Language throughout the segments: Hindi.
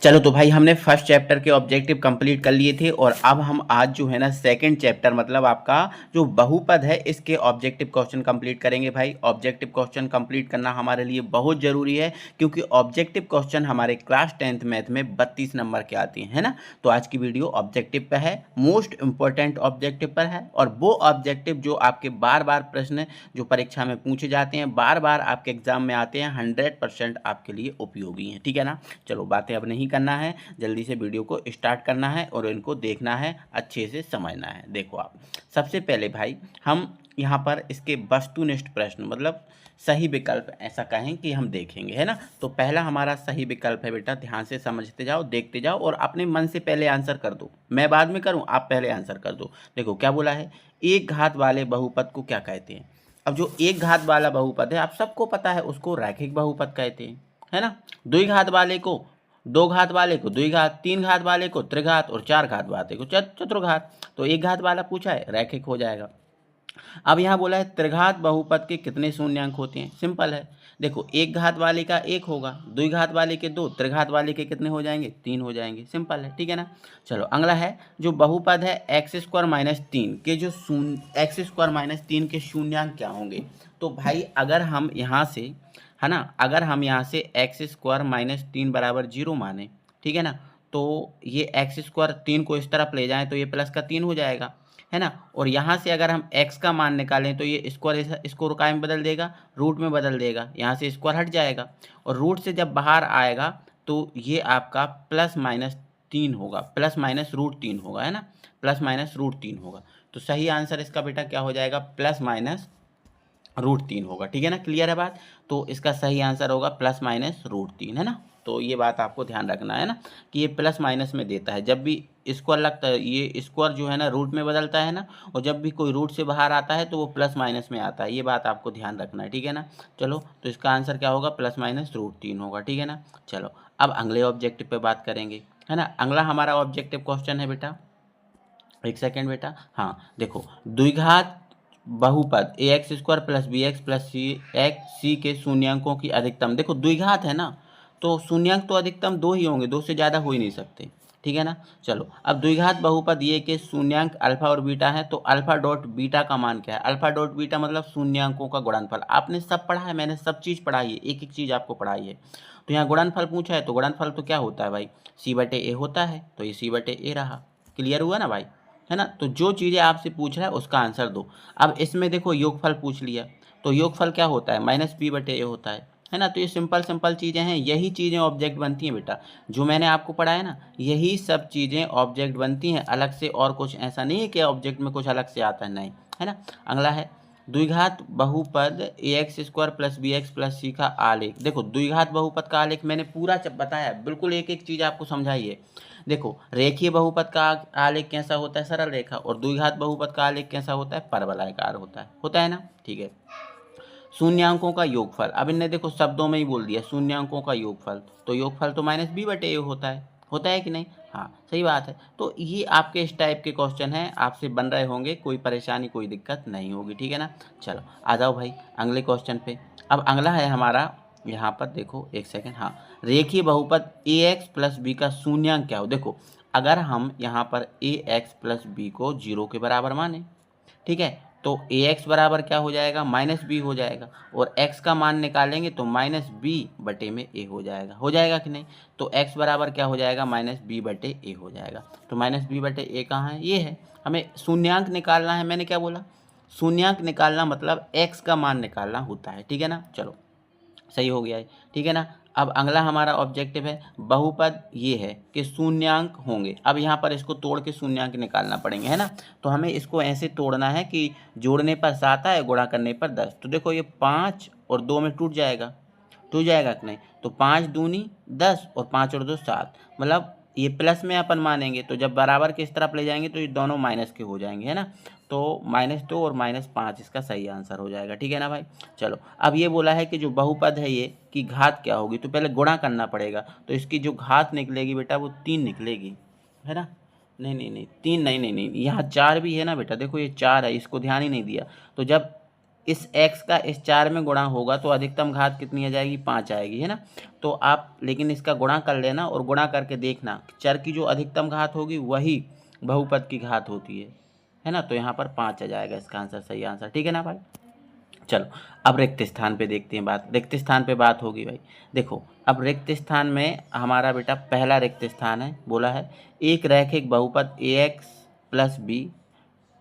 चलो तो भाई हमने फर्स्ट चैप्टर के ऑब्जेक्टिव कंप्लीट कर लिए थे और अब हम आज जो है ना सेकंड चैप्टर मतलब आपका जो बहुपद है इसके ऑब्जेक्टिव क्वेश्चन कंप्लीट करेंगे। भाई ऑब्जेक्टिव क्वेश्चन कंप्लीट करना हमारे लिए बहुत ज़रूरी है क्योंकि ऑब्जेक्टिव क्वेश्चन हमारे क्लास 10th मैथ में 32 नंबर के आते हैं, है ना। तो आज की वीडियो ऑब्जेक्टिव पर है, मोस्ट इंपॉर्टेंट ऑब्जेक्टिव पर है और वो ऑब्जेक्टिव जो आपके बार बार प्रश्न जो परीक्षा में पूछे जाते हैं, बार बार आपके एग्जाम में आते हैं, 100% आपके लिए उपयोगी हैं, ठीक है ना। चलो बातें अब नहीं करना है, जल्दी से वीडियो को स्टार्ट करना है और इनको देखना है, अच्छे से समझना है। देखो आप सबसे पहले भाई हम यहाँ पर इसके वस्तुनिष्ठ प्रश्न मतलब सही विकल्प ऐसा कहें कि हम देखेंगे, है ना। तो पहला हमारा सही विकल्प है बेटा, ध्यान से समझते जाओ, देखते जाओ और अपने मन से पहले आंसर कर दो। मैं बाद में करूँ, आप पहले आंसर कर दो। देखो क्या बोला है, एक घात वाले बहुपद को क्या कहते हैं। अब जो एक घात वाला बहुपद है आप सबको पता है, उसको रैखिक बहुपद कहते हैं, है ना। द्विघात वाले को दो घात वाले को द्विघात, तीन घात वाले को त्रिघात और चार घात वाले को चतुर्घात। तो एक घात वाला पूछा है, रैखिक हो जाएगा। अब यहाँ बोला है त्रिघात बहुपद के कितने शून्यांक होते हैं। सिंपल है, देखो एक घात वाले का एक होगा, द्विघात वाले के दो, त्रिघात वाले के कितने हो जाएंगे, तीन हो जाएंगे। सिंपल है, ठीक है ना। चलो अगला है जो बहुपद है x² - 3 के जो x² - 3 के शून्यांक क्या होंगे। तो भाई अगर हम यहाँ से, है ना, अगर हम यहाँ से x² - 3 = 0 माने, ठीक है ना, तो ये x² 3 को इस तरफ ले जाएं तो ये प्लस का 3 हो जाएगा, है ना। और यहाँ से अगर हम x का मान निकालें तो ये स्क्वायर इसको काय में बदल देगा, रूट में बदल देगा, यहाँ से स्क्वायर हट जाएगा और रूट से जब बाहर आएगा तो ये आपका +-3 होगा, +-√3 होगा, है ना, +-√3 होगा। तो सही आंसर इसका बेटा क्या हो जाएगा, +-√3 होगा, ठीक है ना। क्लियर है बात। तो इसका सही आंसर होगा +-√3, है ना। तो ये बात आपको ध्यान रखना है ना कि ये प्लस माइनस में देता है, जब भी स्क्वायर लगता है ये स्क्वायर जो है ना रूट में बदलता है ना, और जब भी कोई रूट से बाहर आता है तो वो प्लस माइनस में आता है। ये बात आपको ध्यान रखना है, ठीक है ना। चलो तो इसका आंसर क्या होगा, +-√3 होगा, ठीक है ना। चलो अब अगले ऑब्जेक्टिव पे बात करेंगे, है ना। अगला हमारा ऑब्जेक्टिव क्वेश्चन है बेटा, एक सेकेंड बेटा, हाँ देखो, द्विघात बहुपद ax² + bx + c के शून्यांकों की अधिकतम। देखो द्विघात है ना, तो शून्यांक तो अधिकतम दो ही होंगे, दो से ज़्यादा हो ही नहीं सकते, ठीक है ना। चलो अब द्विघात बहुपद ये के शून्यांक अल्फा और बीटा है, तो अल्फा डॉट बीटा का मान क्या है। अल्फा डॉट बीटा मतलब शून्यांकों का गुणनफल। आपने सब पढ़ा है, मैंने सब चीज़ पढ़ाई है, एक एक चीज़ आपको पढ़ाई है। तो यहाँ गुणनफल पूछा है, तो गुणनफल तो क्या होता है भाई, c/a होता है, तो ये c/a रहा। क्लियर हुआ ना भाई, है ना। तो जो चीज़ें आपसे पूछ रहा है उसका आंसर दो। अब इसमें देखो योगफल पूछ लिया, तो योगफल क्या होता है, -b/a होता है ना। तो ये सिंपल सिंपल चीज़ें हैं, यही चीज़ें ऑब्जेक्ट बनती हैं बेटा, जो मैंने आपको पढ़ाया ना, यही सब चीज़ें ऑब्जेक्ट बनती हैं अलग से। और कुछ ऐसा नहीं है कि ऑब्जेक्ट में कुछ अलग से आता है, नहीं, है ना। अगला है द्विघात बहुपद ax² + bx + c का आलेख। देखो द्विघात बहुपद का आलेख मैंने पूरा बताया, बिल्कुल एक एक चीज़ आपको समझाई है। देखो रेखीय बहुपद का आलेख कैसा होता है, सरल रेखा, और द्विघात बहुपद का आलेख कैसा होता है, परवलयाकार होता है ना, ठीक है। शून्यांकों का योगफल, अब इनने देखो शब्दों में ही बोल दिया, शून्यांकों का योगफल, तो योगफल तो -b/a होता है कि नहीं, हाँ सही बात है। तो ये आपके इस टाइप के क्वेश्चन हैं, आपसे बन रहे होंगे, कोई परेशानी कोई दिक्कत नहीं होगी, ठीक है ना। चलो आ जाओ भाई अगले क्वेश्चन पे। अब अगला है हमारा, यहाँ पर देखो एक सेकेंड, हाँ, रेखीय बहुपद ax + b का शून्यांक क्या हो। देखो अगर हम यहाँ पर ax + b को 0 के बराबर माने, ठीक है, तो ax बराबर क्या हो जाएगा, -b हो जाएगा, और x का मान निकालेंगे तो -b/a हो जाएगा कि नहीं। तो x बराबर क्या हो जाएगा, -b/a हो जाएगा। तो -b/a कहाँ है, ये है। हमें शून्यांक निकालना है, मैंने क्या बोला, शून्यांक निकालना मतलब x का मान निकालना होता है, ठीक है ना। चलो सही हो गया है, ठीक है ना। अब अगला हमारा ऑब्जेक्टिव है बहुपद ये है कि शून्यांक होंगे। अब यहाँ पर इसको तोड़ के शून्यांक निकालना पड़ेंगे, है ना। तो हमें इसको ऐसे तोड़ना है कि जोड़ने पर 7 आए, गुणा करने पर 10। तो देखो ये 5 और 2 में टूट जाएगा कि नहीं। तो 5 दूनी 10 और 5 और 2 7, मतलब ये प्लस में अपन मानेंगे, तो जब बराबर के इस तरफ ले जाएंगे तो ये दोनों माइनस के हो जाएंगे, है ना। तो -2 और -5 इसका सही आंसर हो जाएगा, ठीक है ना भाई। चलो अब ये बोला है कि जो बहुपद है ये की घात क्या होगी, तो पहले गुणा करना पड़ेगा, तो इसकी जो घात निकलेगी बेटा वो 3 निकलेगी, है ना। नहीं नहीं नहीं 3 नहीं, यहाँ 4 भी है ना बेटा, देखो ये 4 है, इसको ध्यान ही नहीं दिया। तो जब इस x का इस 4 में गुणा होगा तो अधिकतम घात कितनी आ जाएगी, 5 आएगी, है ना। तो आप लेकिन इसका गुणा कर लेना और गुणा करके देखना, चर की जो अधिकतम घात होगी वही बहुपद की घात होती है ना। तो यहाँ पर 5 आ जाएगा इसका आंसर, सही आंसर, ठीक है ना भाई। चलो अब रिक्त स्थान पे देखते हैं बात, रिक्त स्थान पे बात होगी भाई। देखो अब रिक्त स्थान में हमारा बेटा पहला रिक्त स्थान है, बोला है एक रैखिक बहुपद ax प्लस बी,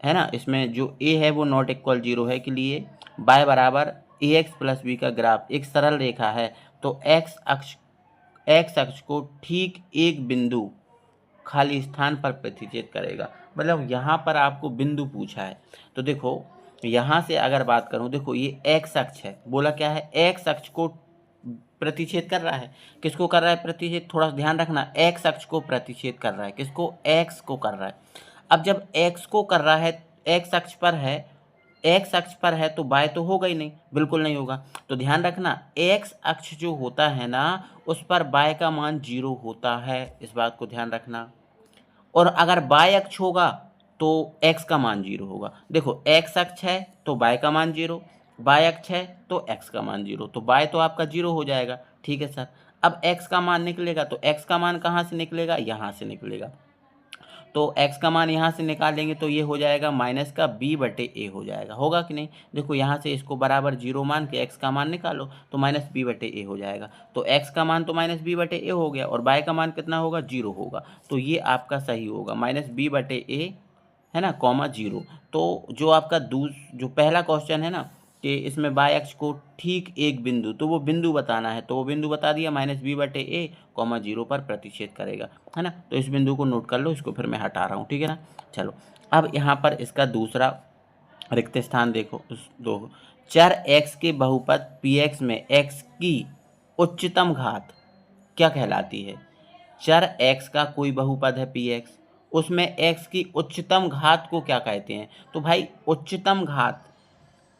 है ना। इसमें जो a है वो नॉट इक्वल 0 है के लिए y बराबर ax प्लस बी का ग्राफ एक सरल रेखा है, तो x अक्ष को ठीक एक बिंदु खाली स्थान पर प्रतिच्छेद करेगा। मतलब यहाँ पर आपको बिंदु पूछा है, तो देखो यहाँ से अगर बात करूँ, देखो ये x अक्ष है, बोला क्या है, x अक्ष को प्रतिच्छेद कर रहा है। किसको कर रहा है प्रतिच्छेद, थोड़ा ध्यान रखना, x अक्ष को प्रतिच्छेद कर रहा है, किसको, x को कर रहा है। अब जब x को कर रहा है, x अक्ष पर है, x अक्ष पर है तो y तो होगा ही नहीं, बिल्कुल नहीं होगा। तो ध्यान रखना x अक्ष जो होता है ना उस पर y का मान 0 होता है, इस बात को ध्यान रखना। और अगर y अक्ष होगा तो x का मान 0 होगा। देखो x अक्ष है तो y का मान 0, y अक्ष है तो x का मान 0, तो y तो आपका 0 हो जाएगा, ठीक है सर। अब x का मान निकलेगा तो x का मान कहाँ से निकलेगा, यहाँ से निकलेगा। तो x का मान यहाँ से निकालेंगे तो ये हो जाएगा माइनस का b बटे a हो जाएगा, होगा कि नहीं। देखो यहाँ से इसको बराबर 0 मान के x का मान निकालो तो माइनस b बटे a हो जाएगा। तो x का मान तो माइनस b बटे a हो गया और y का मान कितना होगा, 0 होगा। तो ये आपका सही होगा, माइनस b बटे a, है ना, कॉमा 0। तो जो आपका जो पहला क्वेश्चन है ना कि इसमें y अक्ष को ठीक एक बिंदु, तो वो बिंदु बताना है, तो वो बिंदु बता दिया, माइनस b बटे ए कॉमा 0 पर प्रतिच्छेद करेगा, है ना। तो इस बिंदु को नोट कर लो, इसको फिर मैं हटा रहा हूँ, ठीक है ना। चलो अब यहाँ पर इसका दूसरा रिक्त स्थान देखो, दो चर x के बहुपद px में x की उच्चतम घात क्या कहलाती है। चर x का कोई बहुपद है px, उसमें x की उच्चतम घात को क्या कहते हैं। तो भाई उच्चतम घात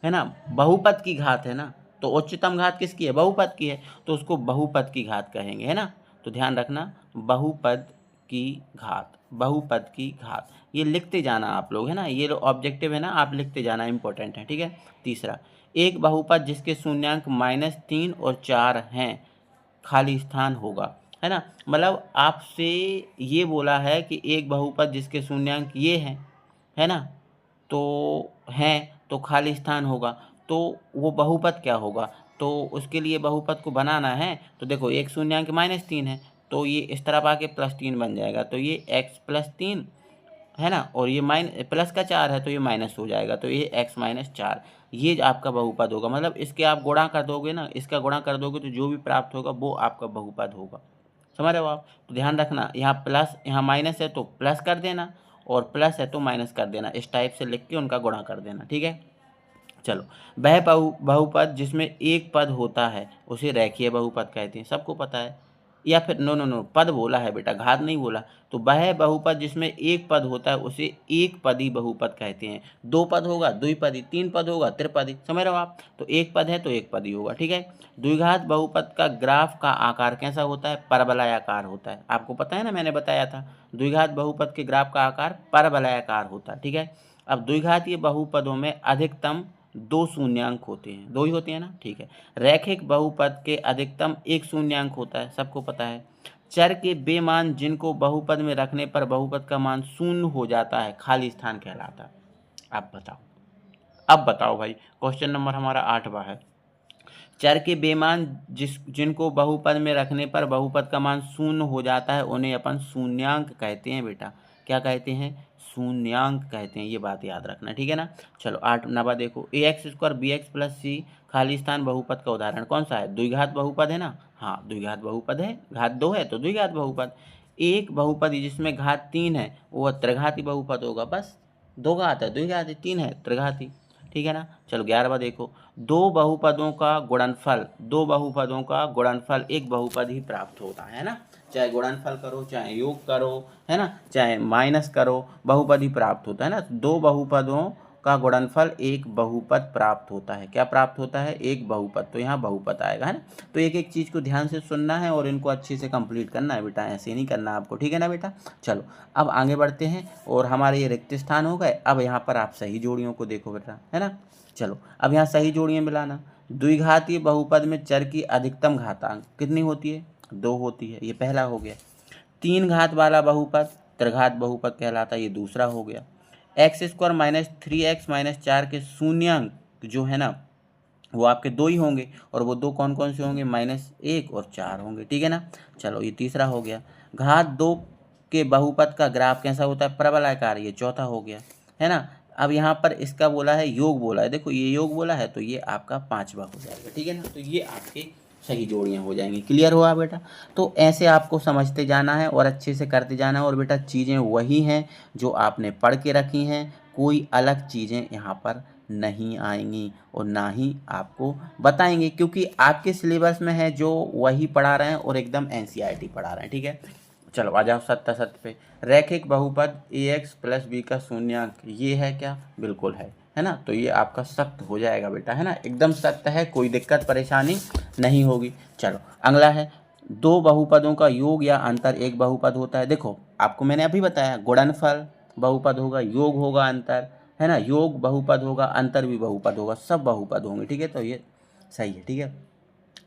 है ना, बहुपद की घात है ना, तो उच्चतम घात किसकी है, बहुपद की है, तो उसको बहुपद की घात कहेंगे, है ना। तो ध्यान रखना बहुपद की घात, बहुपद की घात, ये लिखते जाना आप लोग, है ना, ये ऑब्जेक्टिव है ना, आप लिखते जाना, इंपॉर्टेंट है, ठीक है। तीसरा, एक बहुपद जिसके शून्यांक -3 और 4 हैं खाली स्थान होगा, है ना। मतलब आपसे ये बोला है कि एक बहुपद जिसके शून्यांक ये हैं, है ना, तो हैं तो खाली स्थान होगा, तो वो बहुपद क्या होगा। तो उसके लिए बहुपद को बनाना है तो देखो एक शून्यांक -3 है तो ये इस तरफ आके +3 बन जाएगा, तो ये x + 3, है ना, और ये प्लस का 4 है तो ये माइनस हो जाएगा, तो ये x - 4, ये आपका बहुपद होगा। मतलब इसके आप गुणा कर दोगे ना, इसका गुणा कर दोगे तो जो भी प्राप्त होगा वो आपका बहुपद होगा, समझ रहे हो आप। तो ध्यान रखना यहाँ प्लस यहाँ माइनस है तो प्लस कर देना और प्लस है तो माइनस कर देना, इस टाइप से लिख के उनका गुणा कर देना, ठीक है। चलो वह बहुपद जिसमें एक पद होता है उसे रेखीय बहुपद कहते हैं, सबको पता है। या फिर नो नो नो, पद बोला है बेटा, घात नहीं बोला। तो वह बहुपद जिसमें एक पद होता है उसे एक पदी बहुपद कहते हैं। दो पद होगा द्विपदी, तीन पद होगा त्रिपदी, समझ रहे हो आप। तो एक पद है तो एक पदी होगा, ठीक है। द्विघात बहुपद का ग्राफ का आकार कैसा होता है, परवलयाकार होता है, आपको पता है ना, मैंने बताया था द्विघात बहुपद के ग्राफ का आकार परवलयाकार होता है, ठीक है। अब द्विघातीय बहुपदों में अधिकतम 2 शून्यांक होते हैं, 2 ही होते हैं ना, ठीक है। रैखिक बहुपद के अधिकतम 1 शून्यांक होता है, सबको पता है। चर के बेमान जिनको बहुपद में रखने पर बहुपद का मान 0 हो जाता है खाली स्थान कहलाता है। अब बताओ भाई, क्वेश्चन नंबर हमारा 8वां है। चर के बेमान जिनको बहुपद में रखने पर बहुपद का मान 0 हो जाता है उन्हें अपन शून्यांक कहते हैं बेटा, क्या कहते हैं, शून्यांक कहते हैं, ये बात याद रखना, ठीक है ना। चलो 8वां देखो, ax² bx + c खाली स्थान बहुपद का उदाहरण कौन सा है, द्विघात बहुपद है ना, हाँ द्विघात बहुपद है, घात 2 है तो द्विघात बहुपद। एक बहुपद जिसमें घात 3 है वो त्रिघाती बहुपद होगा, बस 2 घात है द्विघाती, 3 है त्रिघाती, ठीक है ना। चलो 11वां देखो, दो बहुपदों का गुणनफल एक बहुपद ही प्राप्त होता है ना, चाहे गुणनफल करो चाहे योग करो, है ना, चाहे माइनस करो, बहुपद ही प्राप्त होता है ना। दो बहुपदों का गुणनफल एक बहुपद प्राप्त होता है। क्या प्राप्त होता है? एक बहुपद। तो यहाँ बहुपद आएगा, है ना। तो एक एक चीज़ को ध्यान से सुनना है और इनको अच्छे से कंप्लीट करना है बेटा, ऐसे नहीं करना आपको, ठीक है ना बेटा। चलो अब आगे बढ़ते हैं और हमारे ये रिक्त स्थान हो गए। अब यहाँ पर आप सही जोड़ियों को देखो बेटा, है ना। चलो अब यहाँ सही जोड़ियाँ मिलाना। द्विघातीय बहुपद में चर की अधिकतम घातांक कितनी होती है? 2 होती है, ये पहला हो गया। 3 घात वाला बहुपद त्रिघात बहुपद कहलाता है, ये दूसरा हो गया। X square minus 3x minus 4 के शून्यांक जो है ना वो आपके 2 ही होंगे, और वो 2 कौन कौन से होंगे? -1 और 4 होंगे, ठीक है ना। चलो ये तीसरा हो गया। घात 2 के बहुपद का ग्राफ कैसा होता है? परवलयाकार, ये चौथा हो गया, है ना। अब यहाँ पर इसका बोला है योग बोला है, देखो ये योग बोला है तो ये आपका 5वां हो जाएगा, ठीक है ना। तो ये आपके सही जोड़ियाँ हो जाएंगी। क्लियर हुआ बेटा? तो ऐसे आपको समझते जाना है और अच्छे से करते जाना है। और बेटा चीज़ें वही हैं जो आपने पढ़ के रखी हैं, कोई अलग चीज़ें यहाँ पर नहीं आएंगी और ना ही आपको बताएंगे, क्योंकि आपके सिलेबस में है जो वही पढ़ा रहे हैं और एकदम एनसीईआरटी पढ़ा रहे हैं, ठीक है। चलो आ जाओ सत्य पे। रैखिक बहुपद ax प्लस बी का शून्यांक ये है क्या? बिल्कुल है ना। तो ये आपका सत्य हो जाएगा बेटा, है ना, एकदम सत्य है, कोई दिक्कत परेशानी नहीं होगी। चलो अगला है, दो बहुपदों का योग या अंतर एक बहुपद होता है। देखो आपको मैंने अभी बताया, गुणनफल बहुपद होगा, योग होगा, अंतर, है ना, योग बहुपद होगा, अंतर भी बहुपद होगा, सब बहुपद होंगे, ठीक है। तो ये सही है, ठीक है,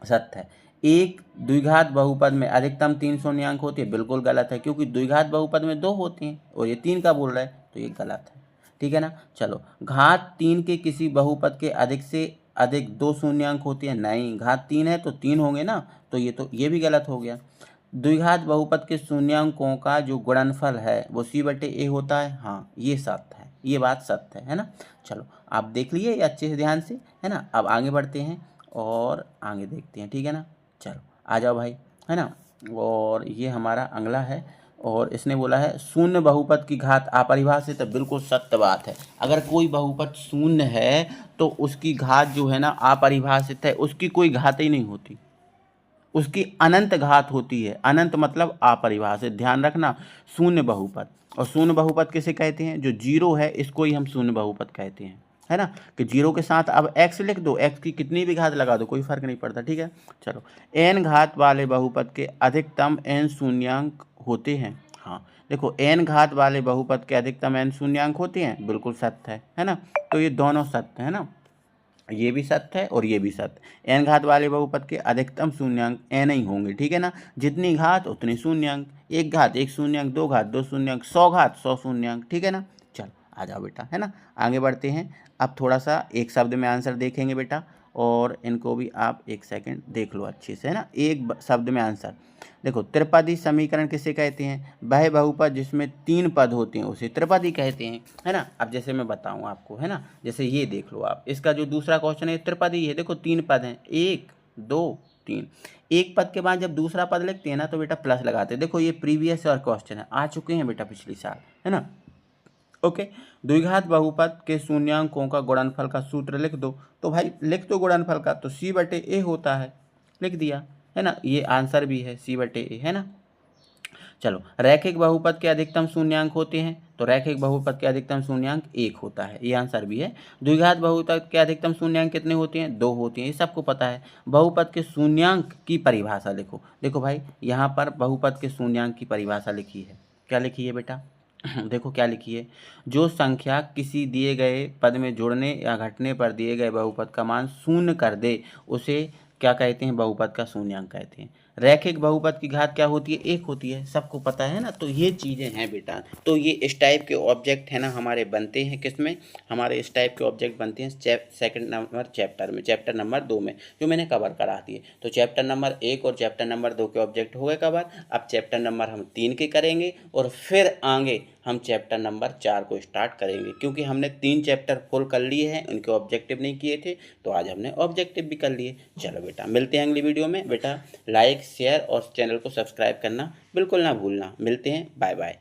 सत्य है। एक द्विघात बहुपद में अधिकतम 3 शून्यांक होते हैं, बिल्कुल गलत है, क्योंकि द्विघात बहुपद में 2 होते हैं और ये 3 का बोल रहा है, तो ये गलत है, ठीक है ना। चलो घात 3 के किसी बहुपद के अधिक से अधिक 2 शून्यांक होते हैं, नहीं, घात 3 है तो 3 होंगे ना, तो ये भी गलत हो गया। द्विघात बहुपद के शून्यांकों का जो गुणनफल है वो c/a होता है, हाँ ये सत्य है, ये बात सत्य है ना। चलो आप देख लिए अच्छे से ध्यान से, है ना। अब आगे बढ़ते हैं और आगे देखते हैं, ठीक है ना। चलो आ जाओ भाई, है ना। और ये हमारा अगला है और इसने बोला है शून्य बहुपद की घात अपरिभाषित है। बिल्कुल सत्य बात है, अगर कोई बहुपद शून्य है तो उसकी घात जो है ना अपरिभाषित है, उसकी कोई घात ही नहीं होती, उसकी अनंत घात होती है। अनंत मतलब अपरिभाषित, ध्यान रखना। शून्य बहुपद, और शून्य बहुपद किसे कहते हैं? जो जीरो है इसको ही हम शून्य बहुपद कहते हैं, है ना। कि जीरो के साथ अब x लिख दो, x की कितनी भी घात लगा दो, कोई फर्क नहीं पड़ता, ठीक है। चलो n घात वाले बहुपद के अधिकतम n शून्यांक होते हैं, हाँ देखो n घात वाले बहुपद के अधिकतम n शून्यांक होते हैं, बिल्कुल सत्य है ना। तो ये दोनों सत्य है ना, ये भी सत्य है और ये भी सत्य। n घात वाले बहुपद के अधिकतम शून्यांक n ही होंगे, ठीक है ना। जितनी घात उतने शून्यांक, एक घात एक शून्यांक, दो घात दो शून्यांक, 100 घात 100 शून्यांक, ठीक है ना। चल आ जाओ बेटा, है ना, आगे बढ़ते हैं। अब थोड़ा सा एक शब्द में आंसर देखेंगे बेटा, और इनको भी आप एक सेकंड देख लो अच्छे से, है ना। एक शब्द में आंसर देखो, त्रिपदी समीकरण किसे कहते हैं? वह बहुपद जिसमें 3 पद होते हैं उसे त्रिपदी कहते हैं, है ना। अब जैसे मैं बताऊं आपको, है ना, जैसे ये देख लो आप, इसका जो दूसरा क्वेश्चन है त्रिपदी है। देखो 3 पद हैं, 1 2 3, एक पद के बाद जब दूसरा पद लिखते हैं ना तो बेटा प्लस लगाते हैं। देखो ये प्रीवियस और क्वेश्चन है, आ चुके हैं बेटा पिछली साल, है ना। ओके, द्विघात बहुपद के शून्यांकों का गुणनफल का सूत्र लिख दो। तो भाई लिख दो गुणनफल का, तो c/a होता है, लिख दिया, है ना। ये आंसर भी है c/a, है ना। चलो रैखिक बहुपद के अधिकतम शून्यांक होते हैं, तो रैखिक बहुपद के अधिकतम शून्यांक 1 होता है, ये आंसर भी है। द्विघात बहुपद के अधिकतम शून्यांक कितने होते हैं? 2 होते हैं, ये सबको पता है। बहुपद के शून्यांक की परिभाषा लिखो। देखो भाई यहाँ पर बहुपद के शून्यांक की परिभाषा लिखी है, क्या लिखी है बेटा? देखो क्या लिखी है, जो संख्या किसी दिए गए पद में जुड़ने या घटने पर दिए गए बहुपद का मान शून्य कर दे उसे क्या कहते हैं? बहुपद का शून्यांक कहते हैं। रैखिक बहुपद की घात क्या होती है? 1 होती है, सबको पता है ना। तो ये चीज़ें हैं बेटा, तो ये इस टाइप के ऑब्जेक्ट है ना हमारे बनते हैं, किसमें? हमारे इस टाइप के ऑब्जेक्ट बनते हैं सेकंड नंबर चैप्टर में, चैप्टर नंबर 2 में, जो मैंने कवर करा दिए। तो चैप्टर नंबर 1 और चैप्टर नंबर 2 के ऑब्जेक्ट हो गए कवर। अब चैप्टर नंबर हम 3 के करेंगे और फिर आगे हम चैप्टर नंबर 4 को स्टार्ट करेंगे, क्योंकि हमने 3 चैप्टर फुल कर लिए हैं, उनके ऑब्जेक्टिव नहीं किए थे, तो आज हमने ऑब्जेक्टिव भी कर लिए। चलो बेटा मिलते हैं अगली वीडियो में। बेटा लाइक शेयर और चैनल को सब्सक्राइब करना बिल्कुल ना भूलना। मिलते हैं, बाय बाय।